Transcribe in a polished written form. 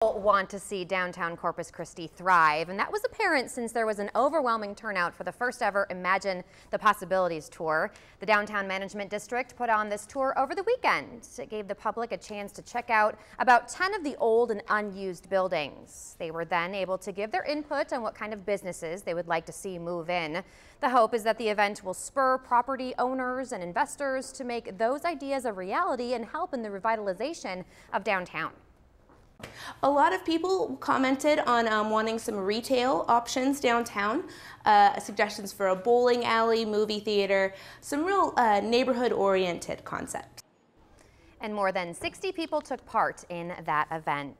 Want to see downtown Corpus Christi thrive, and that was apparent since there was an overwhelming turnout for the first ever Imagine the Possibilities tour. The Downtown Management District put on this tour over the weekend. It gave the public a chance to check out about 10 of the old and unused buildings. They were then able to give their input on what kind of businesses they would like to see move in. The hope is that the event will spur property owners and investors to make those ideas a reality and help in the revitalization of downtown. A lot of people commented on wanting some retail options downtown, suggestions for a bowling alley, movie theater, some real neighborhood-oriented concepts. And more than 60 people took part in that event.